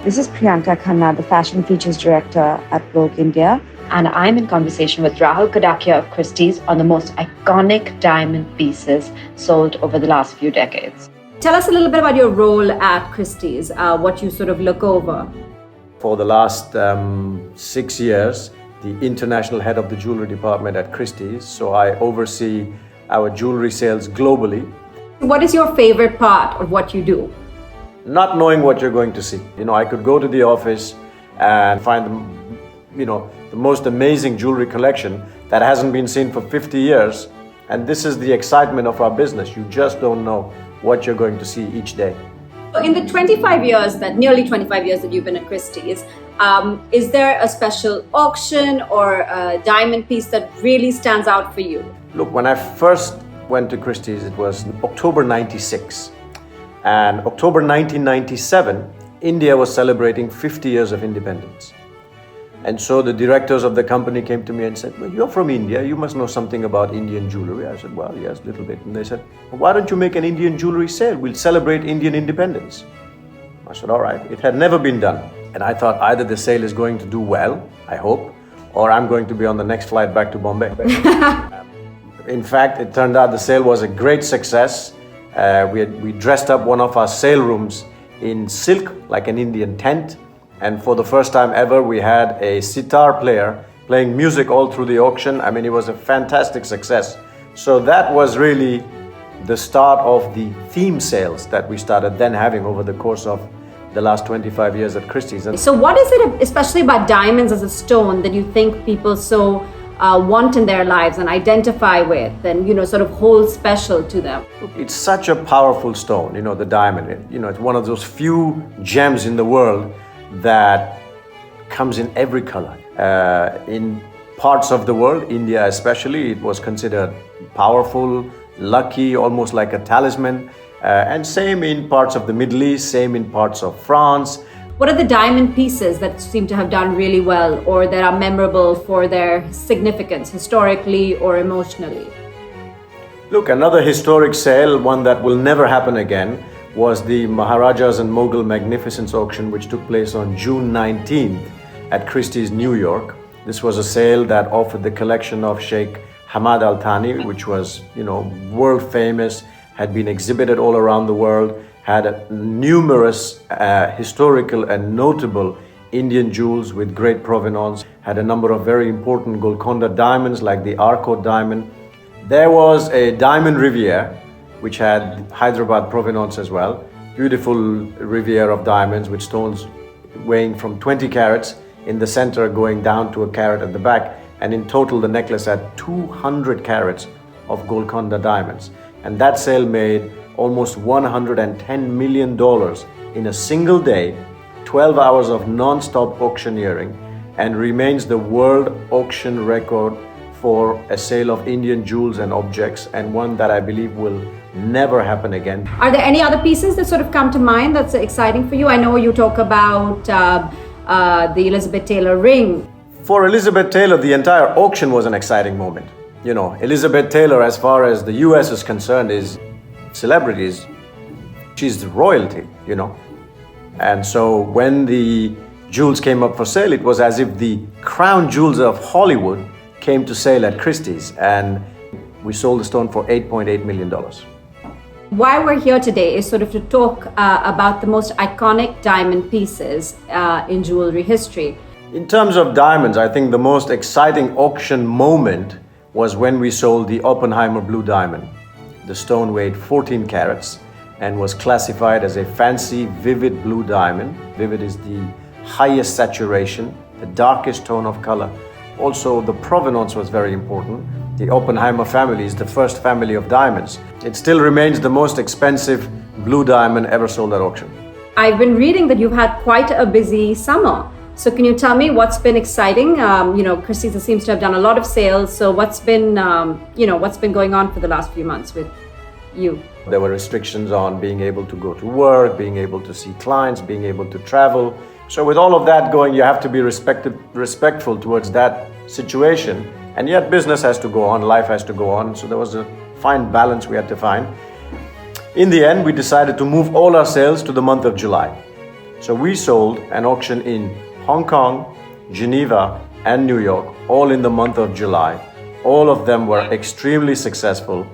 This is Priyanka Khanna, the Fashion Features Director at Vogue India. And I'm in conversation with Rahul Kadakia of Christie's on the most iconic diamond pieces sold over the last few decades. Tell us a little bit about your role at Christie's, what you sort of look over. For the last 6 years, the International Head of the Jewellery Department at Christie's. So I oversee our jewellery sales globally. What is your favorite part of what you do? Not knowing what you're going to see. I could go to the office and find the most amazing jewelry collection that hasn't been seen for 50 years. And this is the excitement of our business. You just don't know what you're going to see each day. In the nearly 25 years that you've been at Christie's, is there a special auction or a diamond piece that really stands out for you? Look, when I first went to Christie's, it was October 96. And October 1997, India was celebrating 50 years of independence. And so the directors of the company came to me and said, well, you're from India, you must know something about Indian jewelry. I said, well, yes, a little bit. And they said, well, why don't you make an Indian jewelry sale? We'll celebrate Indian independence. I said, all right. It had never been done. And I thought either the sale is going to do well, I hope, or I'm going to be on the next flight back to Bombay. In fact, it turned out the sale was a great success. We dressed up one of our sale rooms in silk, like an Indian tent. And for the first time ever, we had a sitar player playing music all through the auction. I mean, it was a fantastic success. So that was really the start of the theme sales that we started then having over the course of the last 25 years at Christie's. So what is it, especially about diamonds as a stone, that you think people so want in their lives and identify with and, sort of hold special to them? It's such a powerful stone, the diamond. It's one of those few gems in the world that comes in every color. In parts of the world, India especially, it was considered powerful, lucky, almost like a talisman. And same in parts of the Middle East, same in parts of France. What are the diamond pieces that seem to have done really well or that are memorable for their significance historically or emotionally? Look, another historic sale, one that will never happen again, was the Maharajahs and Mughal Magnificence auction, which took place on June 19th at Christie's, New York. This was a sale that offered the collection of Sheikh Hamad Al Thani, which was, world famous, had been exhibited all around the world, had numerous historical and notable Indian jewels with great provenance, had a number of very important Golconda diamonds like the Arcot diamond. There was a diamond riviere, which had Hyderabad provenance as well. Beautiful riviere of diamonds with stones weighing from 20 carats in the center going down to a carat at the back. And in total, the necklace had 200 carats of Golconda diamonds. And that sale made almost $110 million in a single day, 12 hours of non-stop auctioneering, and remains the world auction record for a sale of Indian jewels and objects, and one that I believe will never happen again. Are there any other pieces that sort of come to mind that's exciting for you? I know you talk about the Elizabeth Taylor ring. For Elizabeth Taylor, the entire auction was an exciting moment. Elizabeth Taylor, as far as the US is concerned, is celebrities. She's royalty, And so when the jewels came up for sale, it was as if the crown jewels of Hollywood came to sale at Christie's, and we sold the stone for $8.8 million. Why we're here today is sort of to talk about the most iconic diamond pieces in jewelry history. In terms of diamonds, I think the most exciting auction moment was when we sold the Oppenheimer blue diamond. The stone weighed 14 carats and was classified as a fancy, vivid blue diamond. Vivid is the highest saturation, the darkest tone of color. Also, the provenance was very important. The Oppenheimer family is the first family of diamonds. It still remains the most expensive blue diamond ever sold at auction. I've been reading that you've had quite a busy summer. So can you tell me what's been exciting? Christie's seems to have done a lot of sales. So what's been going on for the last few months with you? There were restrictions on being able to go to work, being able to see clients, being able to travel. So with all of that going, you have to be respectful towards that situation. And yet business has to go on, life has to go on. So there was a fine balance we had to find. In the end, we decided to move all our sales to the month of July. So we sold an auction in Hong Kong, Geneva, and New York, all in the month of July. All of them were extremely successful,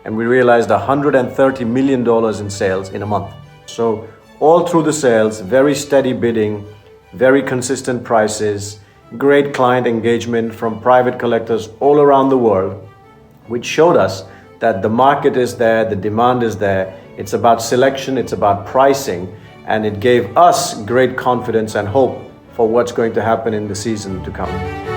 and we realized $130 million in sales in a month. So all through the sales, very steady bidding, very consistent prices, great client engagement from private collectors all around the world, which showed us that the market is there, the demand is there. It's about selection, it's about pricing, and it gave us great confidence and hope for what's going to happen in the season to come.